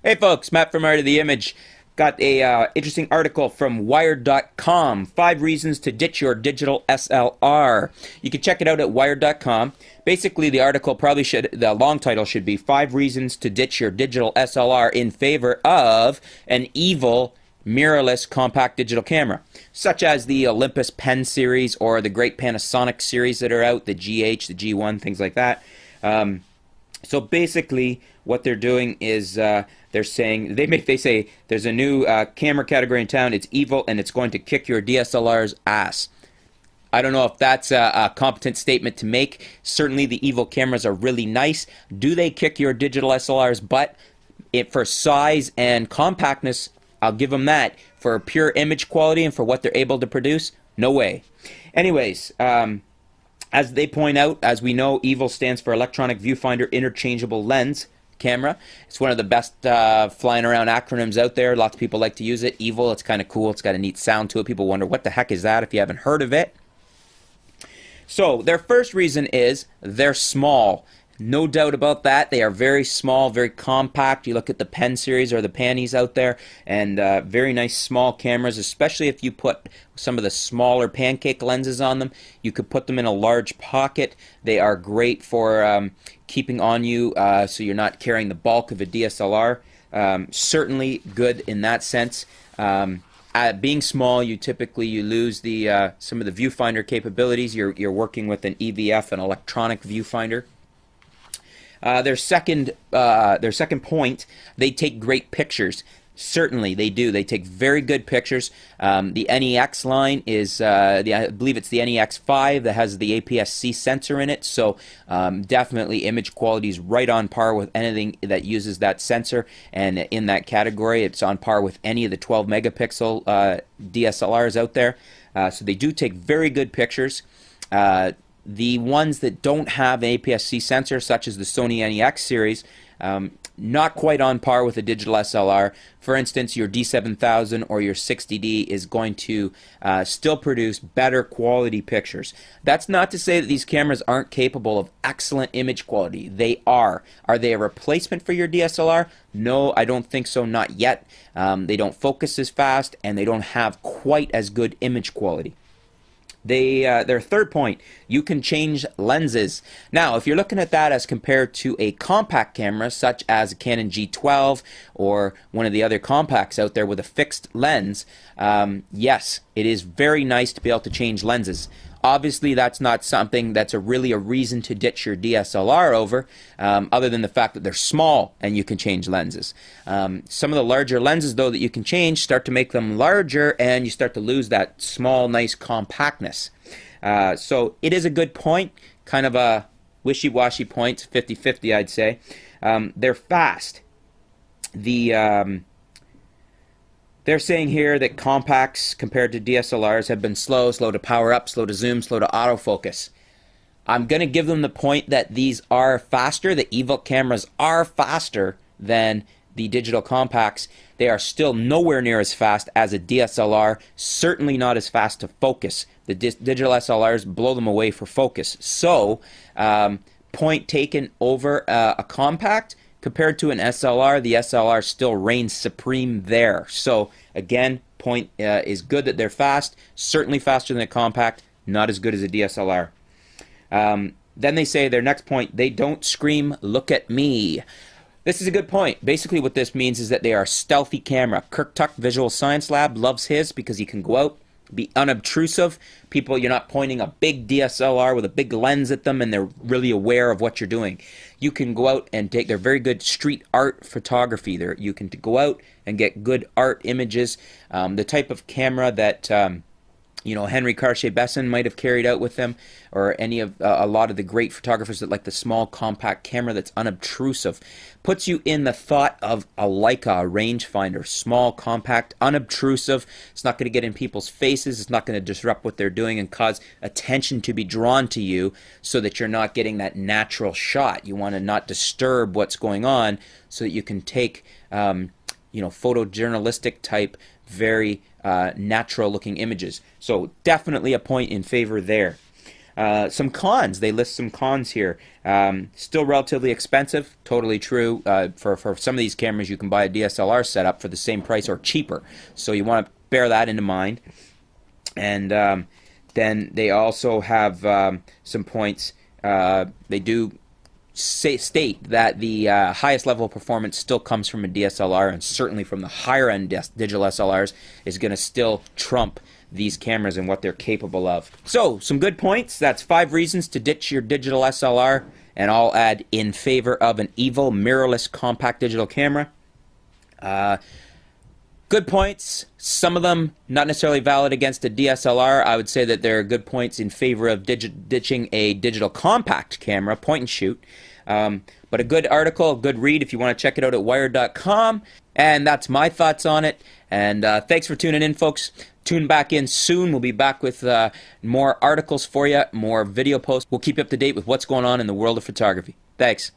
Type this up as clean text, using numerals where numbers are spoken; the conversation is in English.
Hey folks, Matt from Art of the Image. Got a interesting article from Wired.com. 5 reasons to ditch your digital SLR. You can check it out at Wired.com. Basically, the article the long title should be 5 reasons to ditch your digital SLR in favor of an evil mirrorless compact digital camera, such as the Olympus Pen series or the great Panasonic series that are out, the GH, the G1, things like that. So basically, what they're doing is they're saying they say there's a new camera category in town. It's evil and it's going to kick your DSLR's ass. I don't know if that's a competent statement to make. Certainly, the evil cameras are really nice. Do they kick your digital SLR's butt? For size and compactness, I'll give them that. For pure image quality and for what they're able to produce, no way. Anyways. As they point out, as we know, EVIL stands for Electronic Viewfinder Interchangeable Lens Camera. It's one of the best flying around acronyms out there. Lots of people like to use it. EVIL, it's kind of cool. It's got a neat sound to it. People wonder, what the heck is that if you haven't heard of it? So, their first reason is they're small. No doubt about that. They are very small, very compact. You look at the Pen series or the Pannies out there, and very nice small cameras, especially if you put some of the smaller pancake lenses on them. You could put them in a large pocket. They are great for keeping on you so you're not carrying the bulk of a DSLR. Certainly good in that sense. Being small, you typically lose the some of the viewfinder capabilities. You're working with an EVF, an electronic viewfinder. Their second point, they take great pictures. Certainly, they do. They take very good pictures. The NEX line is, I believe it's the NEX5 that has the APS-C sensor in it. So definitely, image quality is right on par with anything that uses that sensor. And in that category, it's on par with any of the 12 megapixel DSLRs out there. So they do take very good pictures. The ones that don't have an APS-C sensor, such as the Sony NEX series, not quite on par with a digital SLR. For instance, your D7000 or your 60D is going to still produce better quality pictures. That's not to say that these cameras aren't capable of excellent image quality. They are. Are they a replacement for your DSLR? No, I don't think so, not yet. They don't focus as fast, and they don't have quite as good image quality. Their third point, you can change lenses. Now, if you're looking at that as compared to a compact camera, such as a Canon G12 or one of the other compacts out there with a fixed lens, yes, it is very nice to be able to change lenses. Obviously, that's not something that's really a reason to ditch your DSLR over, other than the fact that they're small and you can change lenses. Some of the larger lenses, though, that you can change start to make them larger, and you start to lose that small, nice compactness. So it is a good point, kind of a wishy-washy point, 50-50, I'd say. They're fast. They're saying here that compacts compared to DSLRs have been slow to power up, slow to zoom, slow to autofocus. I'm going to give them the point that these are faster. The EVIL cameras are faster than the digital compacts. They are still nowhere near as fast as a DSLR, certainly not as fast to focus. The digital SLRs blow them away for focus. So, point taken over a compact. Compared to an SLR, the SLR still reigns supreme there. So, again, point is good that they're fast, certainly faster than a compact, not as good as a DSLR. Then they say, their next point, they don't scream, "Look at me." This is a good point. Basically what this means is that they are a stealthy camera. Kirk Tuck Visual Science Lab loves his because he can go out, be unobtrusive. People, you're not pointing a big DSLR with a big lens at them and they're really aware of what you're doing. You can go out and they're very good street art photography. You can go out and get good art images. The type of camera that Henry Cartier-Bresson might have carried out with them, or any of a lot of the great photographers that like the small compact camera that's unobtrusive. Puts you in the thought of a Leica, a rangefinder, small, compact, unobtrusive. It's not going to get in people's faces. It's not going to disrupt what they're doing and cause attention to be drawn to you so that you're not getting that natural shot. You want to not disturb what's going on so that you can take photojournalistic type, very natural looking images. So definitely a point in favor there. Some cons. They list some cons here. Still relatively expensive. Totally true. For some of these cameras, you can buy a DSLR setup for the same price or cheaper. So you want to bear that into mind. And then they also have some points. They do state that the highest level of performance still comes from a DSLR, and certainly from the higher end digital SLRs is going to still trump these cameras and what they're capable of. So, some good points. That's 5 reasons to ditch your digital SLR, and I'll add in favor of an EVO mirrorless compact digital camera. Good points. Some of them not necessarily valid against a DSLR. I would say that there are good points in favor of ditching a digital compact camera, point and shoot. But a good article, a good read if you want to check it out at wired.com. And that's my thoughts on it. And thanks for tuning in, folks. Tune back in soon. We'll be back with more articles for you, more video posts. We'll keep you up to date with what's going on in the world of photography. Thanks.